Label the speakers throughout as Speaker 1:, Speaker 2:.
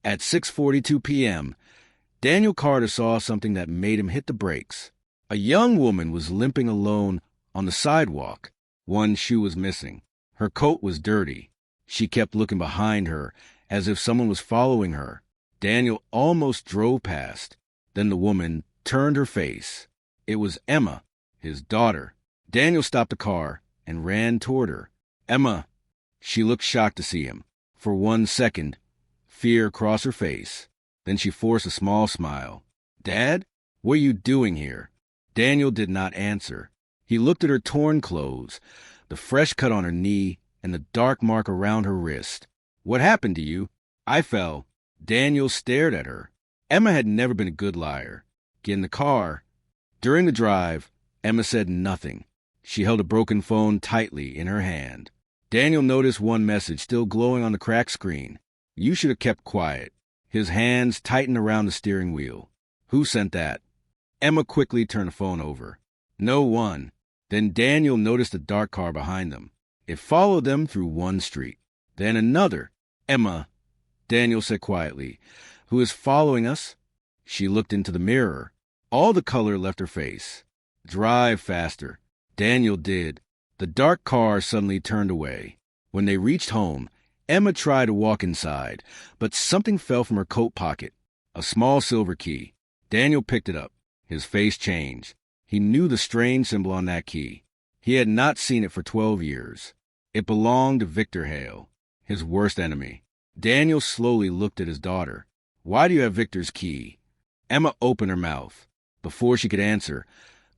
Speaker 1: At 6:42 p.m., Daniel Carter saw something that made him hit the brakes. A young woman was limping alone on the sidewalk. One shoe was missing. Her coat was dirty. She kept looking behind her as if someone was following her. Daniel almost drove past. Then the woman turned her face. It was Emma, his daughter. Daniel stopped the car and ran toward her. Emma. She looked shocked to see him. For 1 second, fear crossed her face. Then she forced a small smile. Dad, what are you doing here? Daniel did not answer. He looked at her torn clothes, the fresh cut on her knee, and the dark mark around her wrist. What happened to you? I fell. Daniel stared at her. Emma had never been a good liar. Get in the car. During the drive, Emma said nothing. She held a broken phone tightly in her hand. Daniel noticed one message still glowing on the cracked screen. You should have kept quiet. His hands tightened around the steering wheel. Who sent that? Emma quickly turned the phone over. No one. Then Daniel noticed a dark car behind them. It followed them through one street. Then another. Emma, Daniel said quietly. Who is following us? She looked into the mirror. All the color left her face. Drive faster. Daniel did. The dark car suddenly turned away. When they reached home, Emma tried to walk inside, but something fell from her coat pocket. A small silver key. Daniel picked it up. His face changed. He knew the strange symbol on that key. He had not seen it for 12 years. It belonged to Victor Hale, his worst enemy. Daniel slowly looked at his daughter. Why do you have Victor's key? Emma opened her mouth. Before she could answer,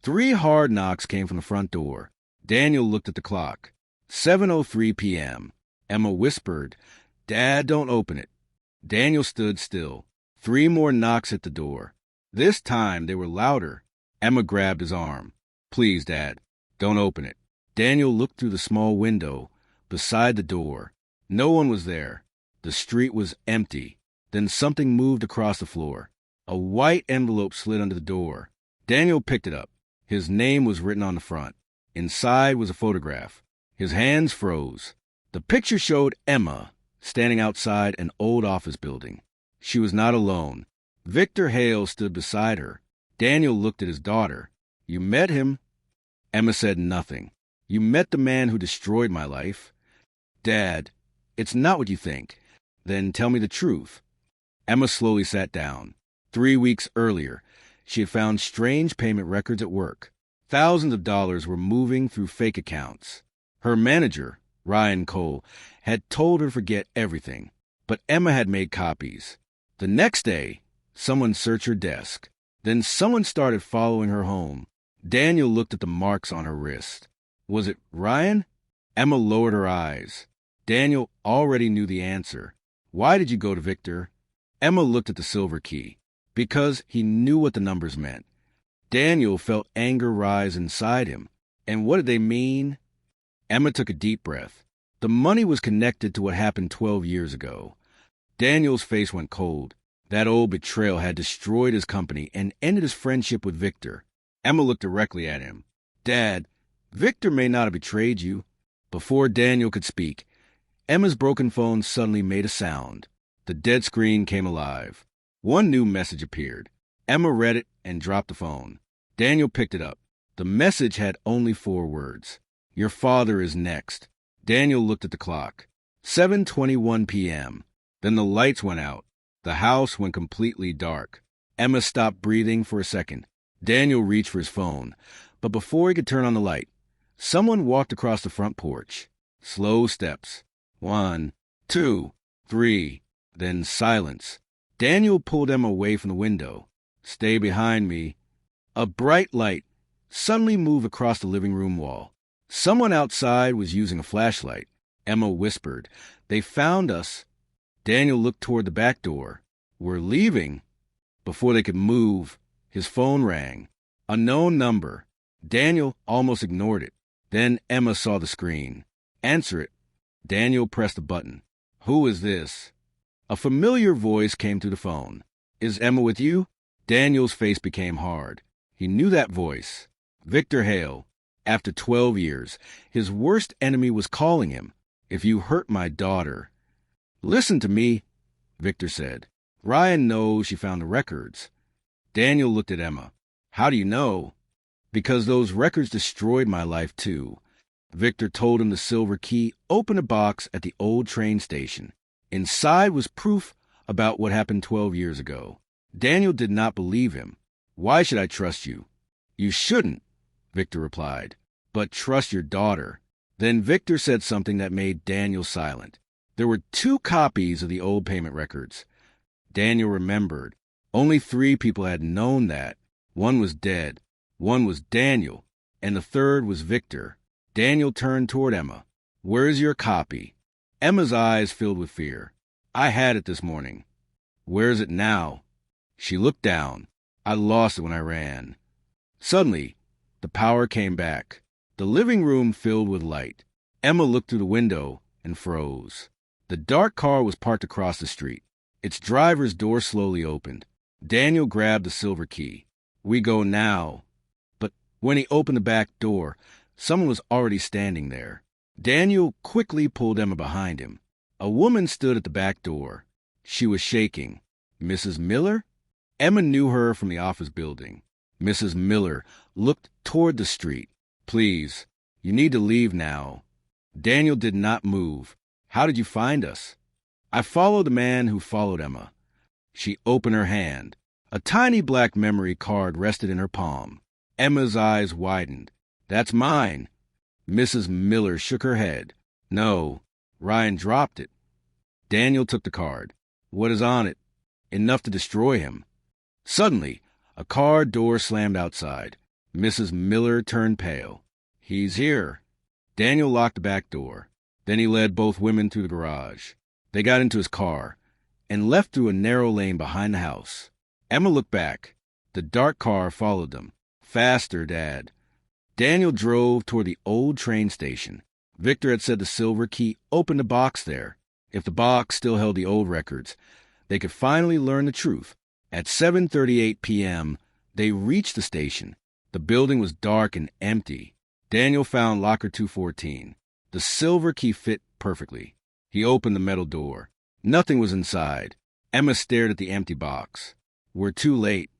Speaker 1: 3 hard knocks came from the front door. Daniel looked at the clock. 7:03 p.m. Emma whispered, Dad, don't open it. Daniel stood still. 3 more knocks at the door. This time they were louder. Emma grabbed his arm. Please, Dad, don't open it. Daniel looked through the small window beside the door. No one was there. The street was empty. Then something moved across the floor. A white envelope slid under the door. Daniel picked it up. His name was written on the front. Inside was a photograph. His hands froze. The picture showed Emma standing outside an old office building. She was not alone. Victor Hale stood beside her. Daniel looked at his daughter. You met him? Emma said nothing. You met the man who destroyed my life. Dad, it's not what you think. Then tell me the truth. Emma slowly sat down. 3 weeks earlier, she had found strange payment records at work. Thousands of dollars were moving through fake accounts. Her manager, Ryan Cole, had told her to forget everything, but Emma had made copies. The next day, someone searched her desk. Then someone started following her home. Daniel looked at the marks on her wrist. Was it Ryan? Emma lowered her eyes. Daniel already knew the answer. Why did you go to Victor? Emma looked at the silver key. Because he knew what the numbers meant. Daniel felt anger rise inside him. And what did they mean? Emma took a deep breath. The money was connected to what happened 12 years ago. Daniel's face went cold. That old betrayal had destroyed his company and ended his friendship with Victor. Emma looked directly at him. Dad, Victor may not have betrayed you. Before Daniel could speak, Emma's broken phone suddenly made a sound. The dead screen came alive. One new message appeared. Emma read it and dropped the phone. Daniel picked it up. The message had only 4 words. Your father is next. Daniel looked at the clock. 7:21 p.m. Then the lights went out. The house went completely dark. Emma stopped breathing for a second. Daniel reached for his phone, but before he could turn on the light, someone walked across the front porch. Slow steps. 1, 2, 3, then silence. Daniel pulled Emma away from the window. Stay behind me. A bright light suddenly moved across the living room wall. Someone outside was using a flashlight. Emma whispered, They found us. Daniel looked toward the back door. We're leaving. Before they could move, his phone rang. A known number. Daniel almost ignored it. Then Emma saw the screen. Answer it. Daniel pressed a button. Who is this? A familiar voice came through the phone. Is Emma with you? Daniel's face became hard. He knew that voice. Victor Hale. After 12 years, his worst enemy was calling him. If you hurt my daughter. Listen to me, Victor said. Ryan knows she found the records. Daniel looked at Emma. How do you know? Because those records destroyed my life, too. Victor told him the silver key opened a box at the old train station. Inside was proof about what happened 12 years ago. Daniel did not believe him. Why should I trust you? You shouldn't, Victor replied, but trust your daughter. Then Victor said something that made Daniel silent. There were 2 copies of the old payment records. Daniel remembered. Only 3 people had known that. One was dead, one was Daniel, and the third was Victor. Daniel turned toward Emma. Where's your copy? Emma's eyes filled with fear. I had it this morning. Where is it now? She looked down. I lost it when I ran. Suddenly, the power came back. The living room filled with light. Emma looked through the window and froze. The dark car was parked across the street. Its driver's door slowly opened. Daniel grabbed the silver key. We go now. But when he opened the back door, someone was already standing there. Daniel quickly pulled Emma behind him. A woman stood at the back door. She was shaking. Mrs. Miller? Emma knew her from the office building. Mrs. Miller looked toward the street. Please, you need to leave now. Daniel did not move. How did you find us? I followed the man who followed Emma. She opened her hand. A tiny black memory card rested in her palm. Emma's eyes widened. That's mine. Mrs. Miller shook her head. No, Ryan dropped it. Daniel took the card. What is on it? Enough to destroy him. Suddenly, a car door slammed outside. Mrs. Miller turned pale. He's here. Daniel locked the back door. Then he led both women through the garage. They got into his car and left through a narrow lane behind the house. Emma looked back. The dark car followed them. Faster, Dad. Daniel drove toward the old train station. Victor had said the silver key opened a box there. If the box still held the old records, they could finally learn the truth. At 7:38 p.m., they reached the station. The building was dark and empty. Daniel found locker 214. The silver key fit perfectly. He opened the metal door. Nothing was inside. Emma stared at the empty box. We're too late.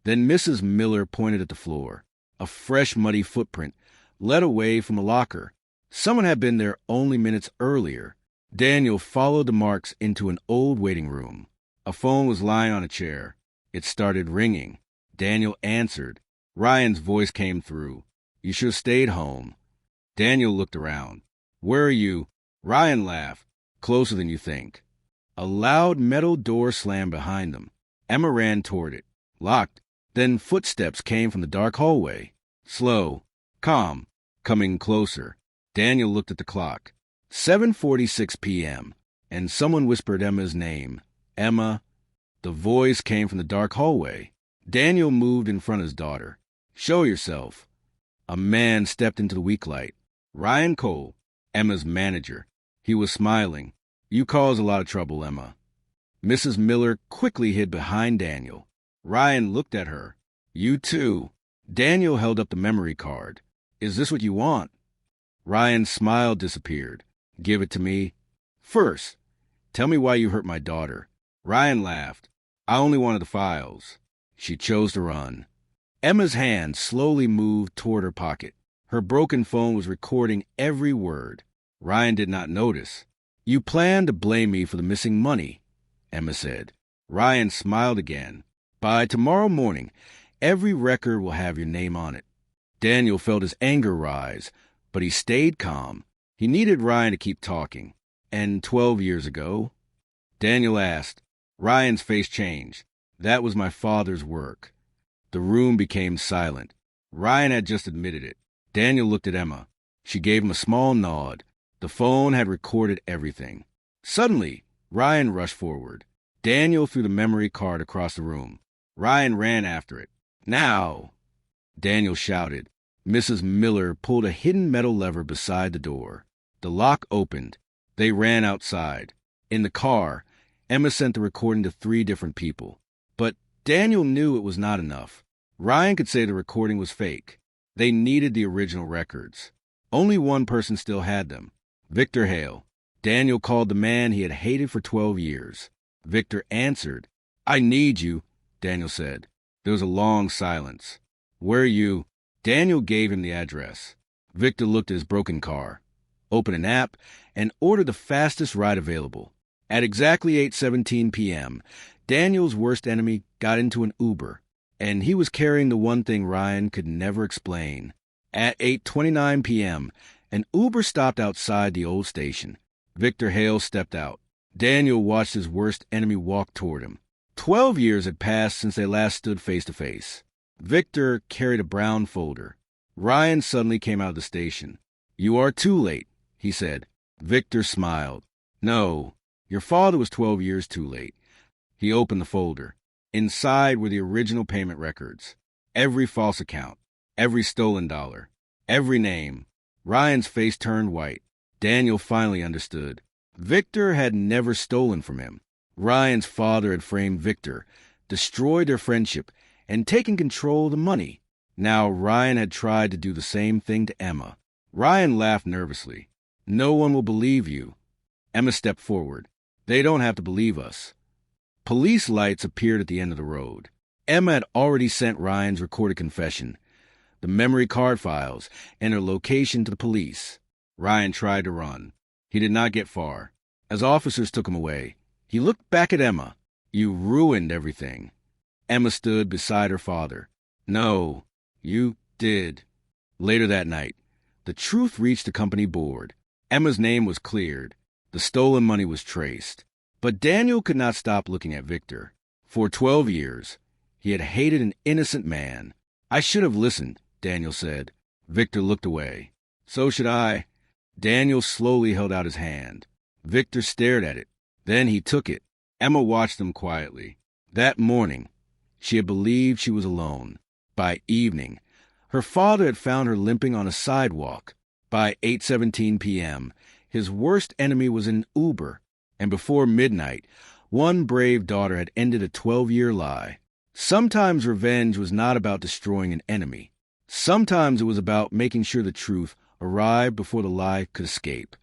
Speaker 1: Then Mrs. Miller pointed at the floor. A fresh, muddy footprint led away from a locker. Someone had been there only minutes earlier. Daniel followed the marks into an old waiting room. A phone was lying on a chair. It started ringing. Daniel answered. Ryan's voice came through. You should have stayed home. Daniel looked around. Where are you? Ryan laughed. Closer than you think. A loud metal door slammed behind them. Emma ran toward it. Locked. Then footsteps came from the dark hallway. Slow. Calm. Coming closer. Daniel looked at the clock. 7:46 p.m. And someone whispered Emma's name. Emma. The voice came from the dark hallway. Daniel moved in front of his daughter. Show yourself. A man stepped into the weak light. Ryan Cole, Emma's manager. He was smiling. You cause a lot of trouble, Emma. Mrs. Miller quickly hid behind Daniel. Ryan looked at her. You too. Daniel held up the memory card. Is this what you want? Ryan's smile disappeared. Give it to me. First, tell me why you hurt my daughter. Ryan laughed. I only wanted the files. She chose to run. Emma's hand slowly moved toward her pocket. Her broken phone was recording every word. Ryan did not notice. You plan to blame me for the missing money, Emma said. Ryan smiled again. By tomorrow morning, every record will have your name on it. Daniel felt his anger rise, but he stayed calm. He needed Ryan to keep talking. And 12 years ago? Daniel asked. Ryan's face changed. That was my father's work. The room became silent. Ryan had just admitted it. Daniel looked at Emma. She gave him a small nod. The phone had recorded everything. Suddenly, Ryan rushed forward. Daniel threw the memory card across the room. Ryan ran after it. Now! Daniel shouted. Mrs. Miller pulled a hidden metal lever beside the door. The lock opened. They ran outside. In the car, Emma sent the recording to 3 different people. But Daniel knew it was not enough. Ryan could say the recording was fake. They needed the original records. Only one person still had them. Victor Hale. Daniel called the man he had hated for 12 years. Victor answered. I need you, Daniel said. There was a long silence. Where are you? Daniel gave him the address. Victor looked at his broken car, opened an app, and ordered the fastest ride available. At exactly 8:17 p.m., Daniel's worst enemy got into an Uber, and he was carrying the one thing Ryan could never explain. At 8:29 p.m., an Uber stopped outside the old station. Victor Hale stepped out. Daniel watched his worst enemy walk toward him. 12 years had passed since they last stood face to face. Victor carried a brown folder. Ryan suddenly came out of the station. "You are too late," he said. Victor smiled. "No, your father was 12 years too late." He opened the folder. Inside were the original payment records. Every false account, every stolen dollar, every name. Ryan's face turned white. Daniel finally understood. Victor had never stolen from him. Ryan's father had framed Victor, destroyed their friendship, and taken control of the money. Now Ryan had tried to do the same thing to Emma. Ryan laughed nervously. "No one will believe you." Emma stepped forward. "They don't have to believe us." Police lights appeared at the end of the road. Emma had already sent Ryan's recorded confession, the memory card files, and her location to the police. Ryan tried to run. He did not get far. As officers took him away, he looked back at Emma. "You ruined everything." Emma stood beside her father. "No, you did." Later that night, the truth reached the company board. Emma's name was cleared. The stolen money was traced. But Daniel could not stop looking at Victor. For 12 years, he had hated an innocent man. "I should have listened," Daniel said. Victor looked away. "So should I." Daniel slowly held out his hand. Victor stared at it. Then he took it. Emma watched them quietly. That morning, she had believed she was alone. By evening, her father had found her limping on a sidewalk. By 8:17 p.m., his worst enemy was in Uber. And before midnight, one brave daughter had ended a 12-year lie. Sometimes revenge was not about destroying an enemy. Sometimes it was about making sure the truth arrived before the lie could escape.